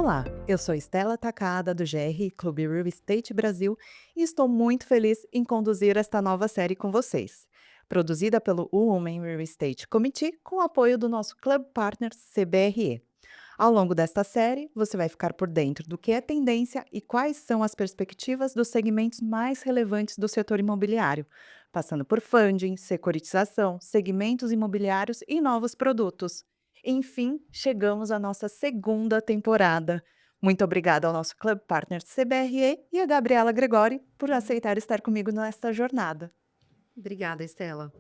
Olá, eu sou Estela Takada, do GR Clube Real Estate Brasil, e estou muito feliz em conduzir esta nova série com vocês. Produzida pelo Women Real Estate Committee, com o apoio do nosso Club Partner CBRE. Ao longo desta série, você vai ficar por dentro do que é tendência e quais são as perspectivas dos segmentos mais relevantes do setor imobiliário, passando por funding, securitização, segmentos imobiliários e novos produtos. Enfim, chegamos à nossa segunda temporada. Muito obrigada ao nosso Club Partner CBRE e a Gabriela Gregori por aceitar estar comigo nesta jornada. Obrigada, Estela.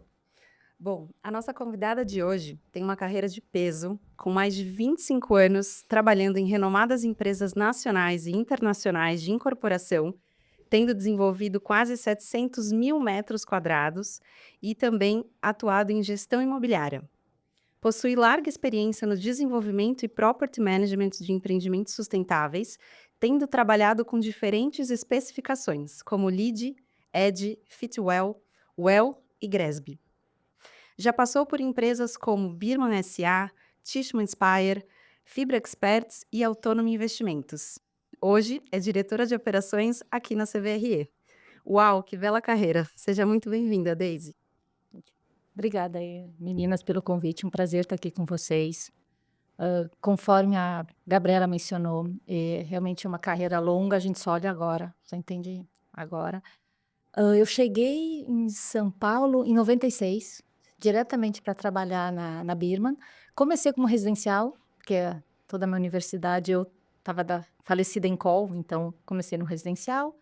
Bom, a nossa convidada de hoje tem uma carreira de peso, com mais de 25 anos trabalhando em renomadas empresas nacionais e internacionais de incorporação, tendo desenvolvido quase 700 mil metros quadrados e também atuado em gestão imobiliária. Possui larga experiência no desenvolvimento e property management de empreendimentos sustentáveis, tendo trabalhado com diferentes especificações, como LEED, EDGE, Fitwel, WELL e GRESB. Já passou por empresas como Birman SA, Tishman Speyer, Fibra Experts e Autonomy Investimentos. Hoje é diretora de operações aqui na CVRE. Uau, que bela carreira! Seja muito bem-vinda, Daisy. Obrigada aí, meninas, pelo convite. Um prazer estar aqui com vocês. Conforme a Gabriela mencionou, é realmente uma carreira longa, a gente só olha agora, só entende agora. Eu cheguei em São Paulo em 96, diretamente para trabalhar na Birman. Comecei como residencial, porque toda a minha universidade eu estava falecida em call, então comecei no residencial.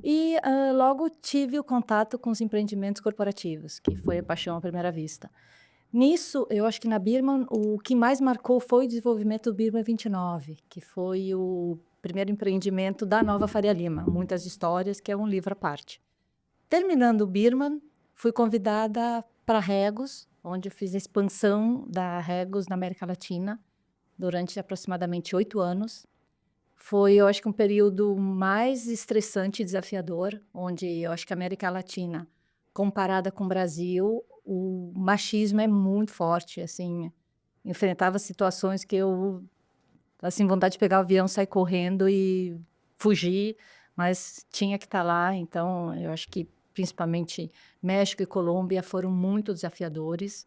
E logo tive o contato com os empreendimentos corporativos, que foi a paixão à primeira vista. Nisso, eu acho que na Birman, o que mais marcou foi o desenvolvimento do Birman 29, que foi o primeiro empreendimento da Nova Faria Lima, Muitas Histórias, que é um livro à parte. Terminando o Birman, fui convidada para Regus, onde eu fiz a expansão da Regus na América Latina, durante aproximadamente 8 anos. Foi, eu acho que um período mais estressante e desafiador, onde eu acho que a América Latina, comparada com o Brasil, o machismo é muito forte, assim, enfrentava situações que eu, assim, vontade de pegar o avião, sair correndo e fugir, mas tinha que estar lá, então eu acho que principalmente México e Colômbia foram muito desafiadores,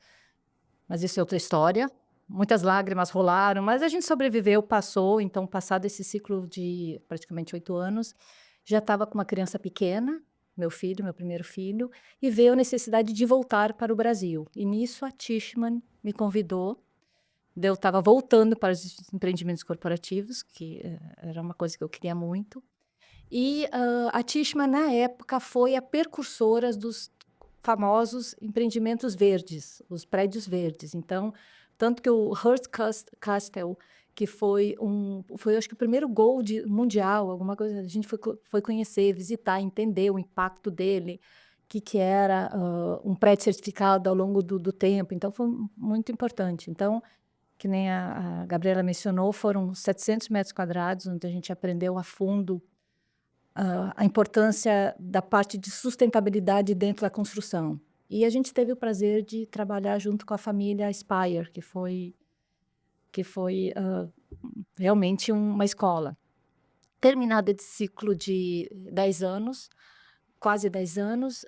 mas isso é outra história. Muitas lágrimas rolaram, mas a gente sobreviveu, passou. Então, passado esse ciclo de praticamente 8 anos, já estava com uma criança pequena, meu filho, meu primeiro filho, e veio a necessidade de voltar para o Brasil. E nisso a Tishman me convidou. Eu estava voltando para os empreendimentos corporativos, que era uma coisa que eu queria muito. E a Tishman, na época, foi a precursora dos famosos empreendimentos verdes, os prédios verdes. Então, tanto que o Hearst Castle, que foi acho que o primeiro gold mundial, alguma coisa, a gente foi conhecer, visitar, entender o impacto dele, que era um prédio certificado ao longo do tempo. Então, foi muito importante. Então, que nem a Gabriela mencionou, foram 700 metros quadrados, onde a gente aprendeu a fundo a importância da parte de sustentabilidade dentro da construção. E a gente teve o prazer de trabalhar junto com a família Spire, que foi realmente uma escola. Terminado esse ciclo de 10 anos, quase 10 anos,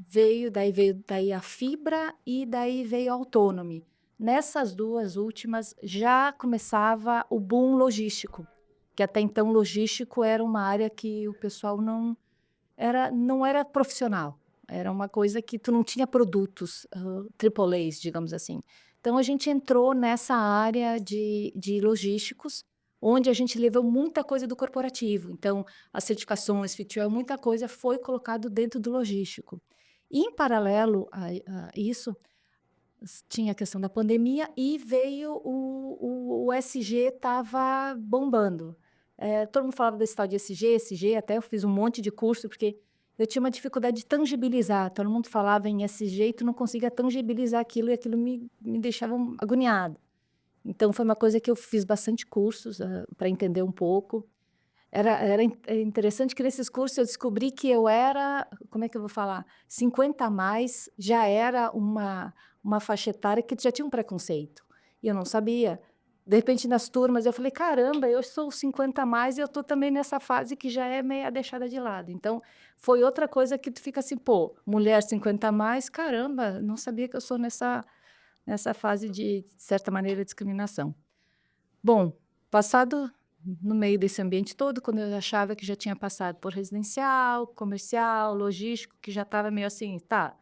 veio daí a Fibra e daí veio a Autonomy. Nessas duas últimas já começava o boom logístico, que até então logístico era uma área que o pessoal não era profissional, era uma coisa que tu não tinha produtos AAAs, digamos assim. Então a gente entrou nessa área de logísticos, onde a gente levou muita coisa do corporativo. Então, as certificações, FITWELL, muita coisa foi colocado dentro do logístico. E, em paralelo a isso, tinha a questão da pandemia e veio o SG estava bombando. Todo mundo falava desse tal de SG, até eu fiz um monte de curso, porque eu tinha uma dificuldade de tangibilizar. Todo mundo falava em SG e tu não conseguia tangibilizar aquilo, e aquilo me deixava agoniada. Então, foi uma coisa que eu fiz bastante cursos para entender um pouco. Era interessante que nesses cursos eu descobri que eu era, como é que eu vou falar? 50 a mais já era uma faixa etária que já tinha um preconceito. E eu não sabia. de repente, nas turmas, eu falei: "Caramba, eu sou 50 a mais e eu estou também nessa fase que já é meia deixada de lado". Então, foi outra coisa que tu fica assim: "Pô, mulher 50 a mais, caramba, não sabia que eu sou nessa fase de certa maneira, discriminação". Bom, passado no meio desse ambiente todo, quando eu achava que já tinha passado por residencial, comercial, logístico, que já estava meio assim: "Tá,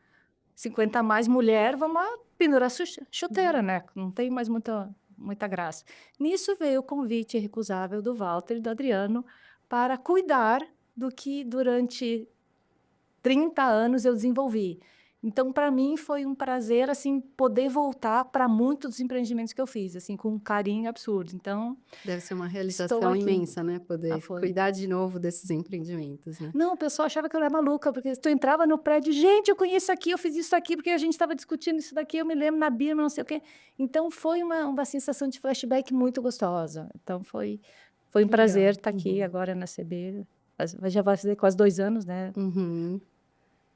50 a mais, mulher, vamos lá pendurar chuteira, né, não tem mais muita graça". Nisso veio o convite irrecusável do Walter e do Adriano para cuidar do que durante 30 anos eu desenvolvi. Então, para mim, foi um prazer, assim, poder voltar para muitos dos empreendimentos que eu fiz, assim, com um carinho absurdo. Então, Deve ser uma estou realização aqui. imensa, né, Ah, poder foi. cuidar de novo desses empreendimentos, né. Não, o pessoal achava que eu era maluca, porque tu entrava no prédio: "Gente, eu conheço aqui, eu fiz isso aqui, porque a gente estava discutindo isso daqui, eu me lembro na Birma, não sei o quê". Então foi uma sensação de flashback muito gostosa. Então foi um Que legal. prazer estar aqui Uhum. agora na CB, já vai fazer quase 2 anos, né. Uhum.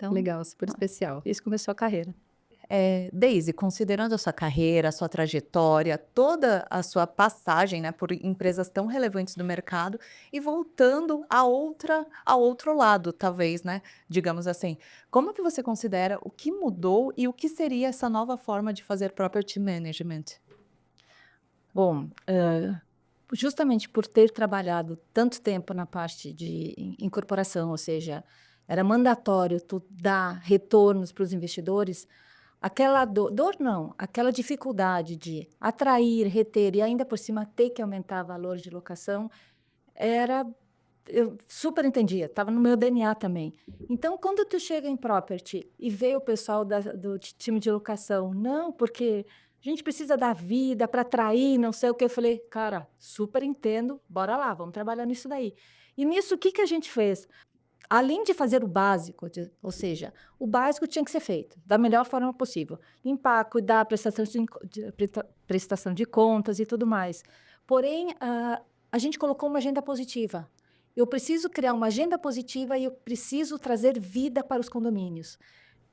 Então, Legal, super especial. isso começou a carreira. Daisy, considerando a sua carreira, a sua trajetória, toda a sua passagem, né, por empresas tão relevantes do mercado e voltando ao outro lado, talvez, né, digamos assim. Como que você considera o que mudou e o que seria essa nova forma de fazer property management? Bom, justamente por ter trabalhado tanto tempo na parte de incorporação, ou seja, era mandatório tu dar retornos para os investidores, aquela dor não, aquela dificuldade de atrair, reter e ainda por cima ter que aumentar valor de locação, era eu super entendia, estava no meu DNA também. Então, quando tu chega em property e vê o pessoal do time de locação, não, porque a gente precisa dar vida para atrair, não sei o que, eu falei, cara, super entendo, bora lá, vamos trabalhar nisso daí. E nisso, o que que a gente fez? Além de fazer o básico, ou seja, o básico tinha que ser feito da melhor forma possível. Limpar, cuidar, prestação de contas e tudo mais. Porém, a gente colocou uma agenda positiva. Eu preciso criar uma agenda positiva e eu preciso trazer vida para os condomínios.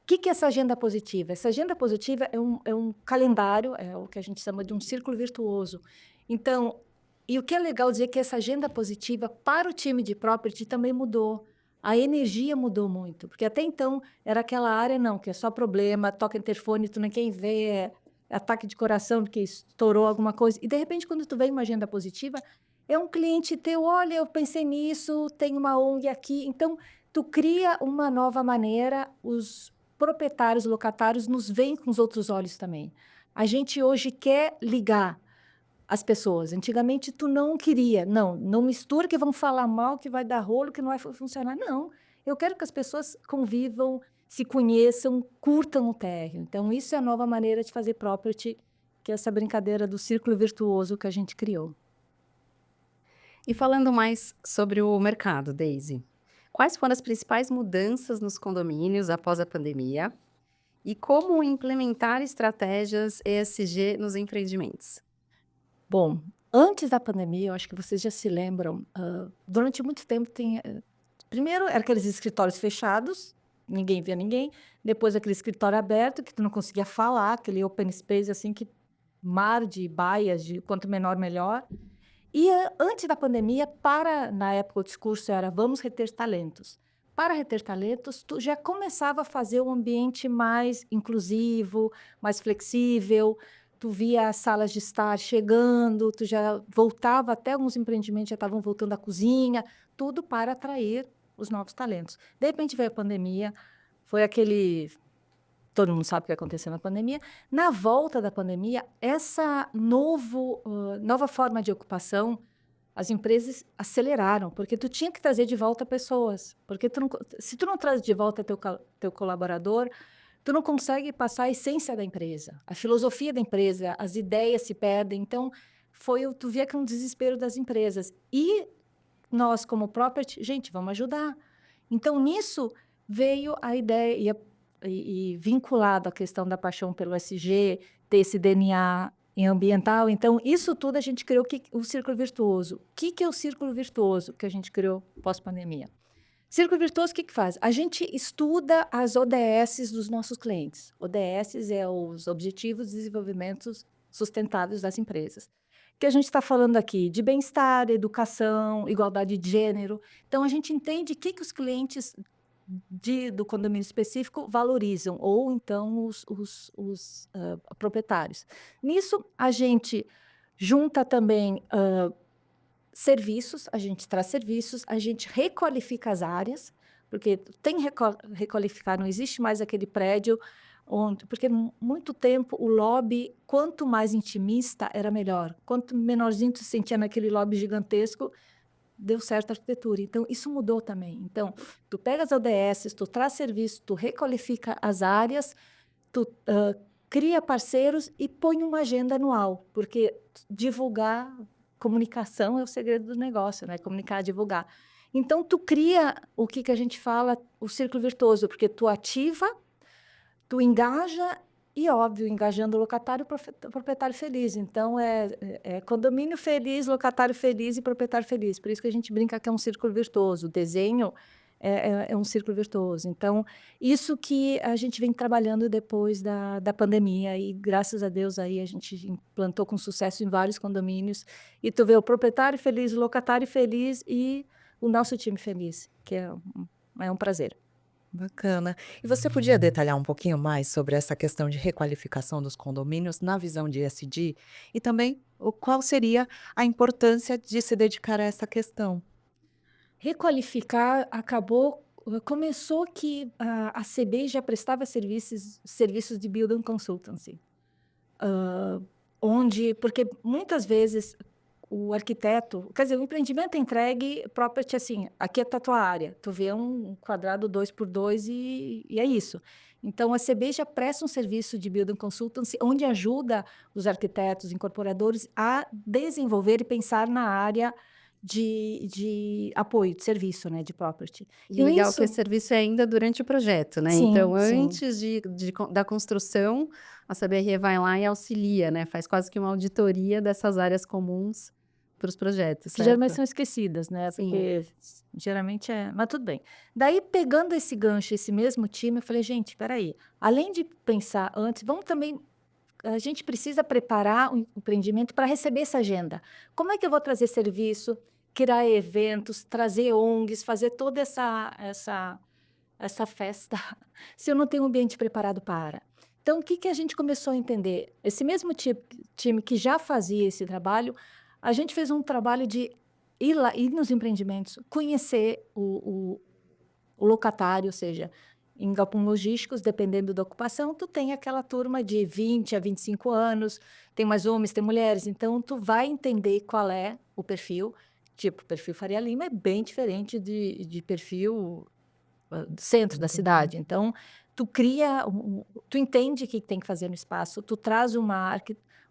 O que que é essa agenda positiva? Essa agenda positiva é um calendário, é o que a gente chama de um círculo virtuoso. Então, e o que é legal dizer que essa agenda positiva para o time de property também mudou. A energia mudou muito, porque até então era aquela área, não, que é só problema, toca interfone, tu não quem vê, ataque de coração porque estourou alguma coisa. E de repente, quando tu vem uma agenda positiva, é um cliente teu, olha, eu pensei nisso, tem uma ONG aqui. Então, tu cria uma nova maneira, os proprietários, locatários nos veem com os outros olhos também. A gente hoje quer ligar as pessoas. Antigamente tu não queria, não mistura que vão falar mal, que vai dar rolo, que não vai funcionar. Não, eu quero que as pessoas convivam, se conheçam, curtam o térreo. Então isso é a nova maneira de fazer property, que é essa brincadeira do círculo virtuoso que a gente criou. E falando mais sobre o mercado, Daisy, quais foram as principais mudanças nos condomínios após a pandemia e como implementar estratégias ESG nos empreendimentos? Bom, antes da pandemia, eu acho que vocês já se lembram, durante muito tempo primeiro era aqueles escritórios fechados, ninguém via ninguém, depois aquele escritório aberto que tu não conseguia falar, aquele open space assim que mar de baias, de quanto menor melhor. E antes da pandemia, na época o discurso era vamos reter talentos. Para reter talentos, tu já começava a fazer um ambiente mais inclusivo, mais flexível. Tu via as salas de estar chegando, tu já voltava, até alguns empreendimentos já estavam voltando à cozinha, tudo para atrair os novos talentos. De repente veio a pandemia, foi aquele todo mundo sabe o que aconteceu na pandemia. Na volta da pandemia, essa nova forma de ocupação, as empresas aceleraram, porque tu tinha que trazer de volta pessoas, porque se tu não traz de volta teu colaborador, tu não consegue passar a essência da empresa, a filosofia da empresa, as ideias se perdem. Então, tu via que é um desespero das empresas. E nós, como property, gente, vamos ajudar. Então, nisso veio a ideia, e vinculado à questão da paixão pelo SG, ter esse DNA em ambiental. Então, isso tudo a gente criou o círculo virtuoso. O que é o círculo virtuoso que a gente criou pós-pandemia? Círculo virtuoso, o que faz? A gente estuda as ODSs dos nossos clientes. ODSs é os Objetivos de Desenvolvimento Sustentáveis das Empresas. que a gente está falando aqui? De bem-estar, educação, igualdade de gênero. Então, a gente entende o que, que os clientes do condomínio específico valorizam, ou então os proprietários. Nisso, a gente junta também serviços, a gente traz serviços, a gente requalifica as áreas, porque tem requalificar, não existe mais aquele prédio onde, porque muito tempo o lobby, quanto mais intimista, era melhor. Quanto menorzinho tu se sentia naquele lobby gigantesco, deu certo a arquitetura. Então, isso mudou também. Então, tu pega as ODS, tu traz serviço, tu requalifica as áreas, tu cria parceiros e põe uma agenda anual, porque divulgar, comunicação é o segredo do negócio, né? Comunicar, divulgar. Então, tu cria o que a gente fala, o círculo virtuoso, porque tu ativa, tu engaja e, óbvio, engajando o locatário, o proprietário feliz. Então, é condomínio feliz, locatário feliz e proprietário feliz. Por isso que a gente brinca que é um círculo virtuoso. O desenho é um círculo virtuoso. Então, isso que a gente vem trabalhando depois da pandemia e, graças a Deus, aí a gente implantou com sucesso em vários condomínios. E tu vê o proprietário feliz, o locatário feliz e o nosso time feliz, que é um prazer. Bacana. E você podia detalhar um pouquinho mais sobre essa questão de requalificação dos condomínios na visão de ESG? E também qual seria a importância de se dedicar a essa questão? Requalificar começou que a CB já prestava serviços de building consultancy, porque muitas vezes o arquiteto, quer dizer, o empreendimento é entregue property assim, aqui é a tua área, tu vê um quadrado 2x2 e é isso. Então, a CB já presta um serviço de building consultancy, onde ajuda os arquitetos, incorporadores a desenvolver e pensar na área de apoio, de serviço, né, de property. E E legal que isso, esse serviço é ainda durante o projeto, né? sim, Então, sim. antes da construção, a CBRE vai lá e auxilia, né? Faz quase que uma auditoria dessas áreas comuns para os projetos, Que geralmente certo? são esquecidas, né? Sim. Porque geralmente é. Mas tudo bem. Daí, pegando esse gancho, esse mesmo time, eu falei, gente, peraí, além de pensar antes, vamos também. A gente precisa preparar o empreendimento para receber essa agenda. Como é que eu vou trazer serviço, criar eventos, trazer ONGs, fazer toda essa festa, se eu não tenho um ambiente preparado para? Então, o que, que a gente começou a entender? Esse mesmo time que já fazia esse trabalho, a gente fez um trabalho de ir lá, ir nos empreendimentos, conhecer o locatário, ou seja, em galpão logísticos, dependendo da ocupação, tu tem aquela turma de 20 a 25 anos, tem mais homens, tem mulheres, então tu vai entender qual é o perfil, tipo, o perfil Faria Lima é bem diferente de perfil do centro da cidade. Então, tu cria, tu entende o que tem que fazer no espaço, tu traz uma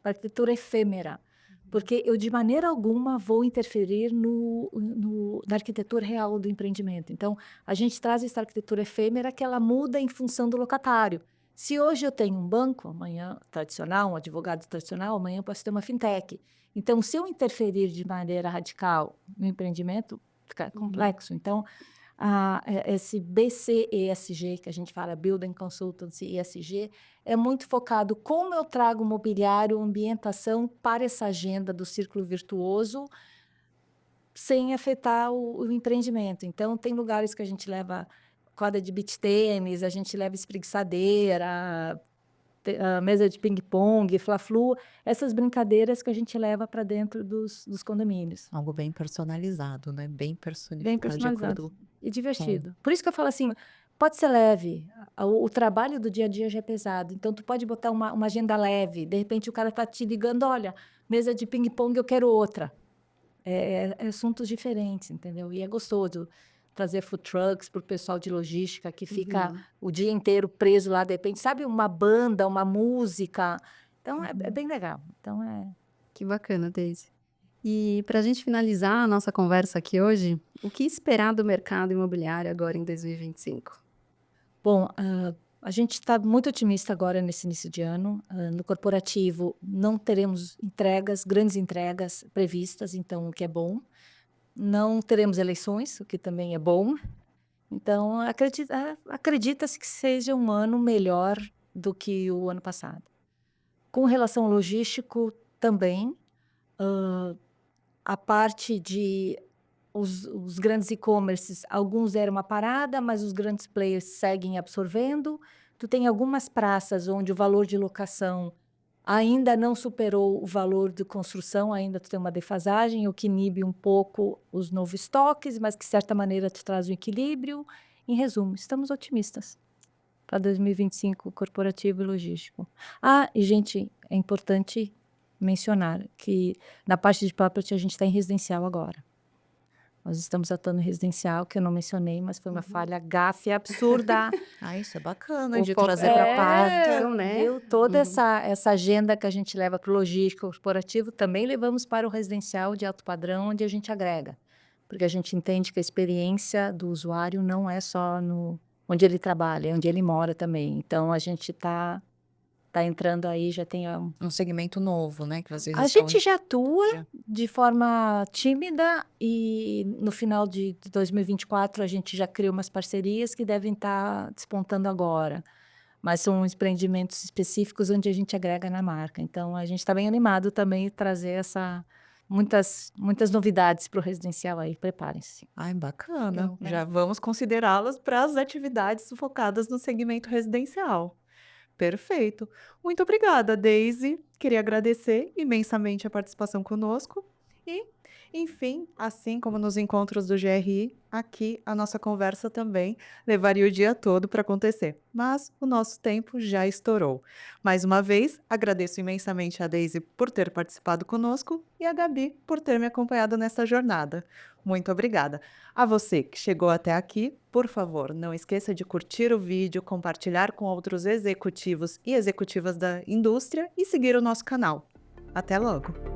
arquitetura efêmera, porque eu, de maneira alguma, vou interferir na arquitetura real do empreendimento. Então, a gente traz essa arquitetura efêmera que ela muda em função do locatário. Se hoje eu tenho um banco, amanhã tradicional, um advogado tradicional, amanhã eu posso ter uma fintech. Então, se eu interferir de maneira radical no empreendimento, fica complexo. Então, esse BCESG, que a gente fala, Building Consultancy ESG, é muito focado como eu trago mobiliário, ambientação para essa agenda do círculo virtuoso, sem afetar o empreendimento. Então, tem lugares que a gente leva quadra de beach tênis, a gente leva espreguiçadeira, a mesa de ping-pong, fla-flu, essas brincadeiras que a gente leva para dentro dos condomínios. Algo bem personalizado, né? Bem Bem personificado de personalizado acordo e com. divertido. Por isso que eu falo assim, pode ser leve, o trabalho do dia a dia já é pesado, então tu pode botar uma agenda leve, de repente o cara tá te ligando, olha, mesa de ping-pong eu quero outra. É assuntos diferentes, entendeu? E é gostoso trazer food trucks para o pessoal de logística que fica o dia inteiro preso lá, de repente, sabe, uma banda, uma música. Então, é bem legal. Então, Que bacana, Daisy. E para a gente finalizar a nossa conversa aqui hoje, o que esperar do mercado imobiliário agora em 2025? Bom, a gente está muito otimista agora nesse início de ano. No corporativo, não teremos grandes entregas previstas, então, o que é bom. Não teremos eleições, o que também é bom. Então, acredita-se que seja um ano melhor do que o ano passado. Com relação ao logístico, também. A parte de os grandes e-commerces, alguns deram uma parada, mas os grandes players seguem absorvendo. Tu tem algumas praças onde o valor de locação ainda não superou o valor de construção, ainda tu tem uma defasagem, o que inibe um pouco os novos estoques, mas que, de certa maneira, te traz um equilíbrio. Em resumo, estamos otimistas para 2025, corporativo e logístico. E, gente, é importante mencionar que na parte de property a gente está em residencial agora. Nós estamos atuando em residencial, que eu não mencionei, mas foi uma falha gafe absurda. Isso é bacana O de foco trazer é para parte, né? Viu? Toda Uhum. essa agenda que a gente leva para o logístico corporativo, também levamos para o residencial de alto padrão, onde a gente agrega. Porque a gente entende que a experiência do usuário não é só no onde ele trabalha, é onde ele mora também. Então, a gente está entrando aí, já tem um segmento novo, né? Que vocês a estão... gente já atua de forma tímida e no final de 2024 a gente já criou umas parcerias que devem estar despontando agora. Mas são empreendimentos específicos onde a gente agrega na marca. Então, a gente está bem animado também em trazer muitas novidades para o residencial aí. Preparem-se. Bacana. Não, né? Já vamos considerá-las para as atividades focadas no segmento residencial. Perfeito. Muito obrigada, Daisy. Queria agradecer imensamente a participação conosco. E, enfim, assim como nos encontros do GRI, aqui a nossa conversa também levaria o dia todo para acontecer. Mas o nosso tempo já estourou. Mais uma vez, agradeço imensamente a Daisy por ter participado conosco e a Gabi por ter me acompanhado nessa jornada. Muito obrigada. A você que chegou até aqui, por favor, não esqueça de curtir o vídeo, compartilhar com outros executivos e executivas da indústria e seguir o nosso canal. Até logo!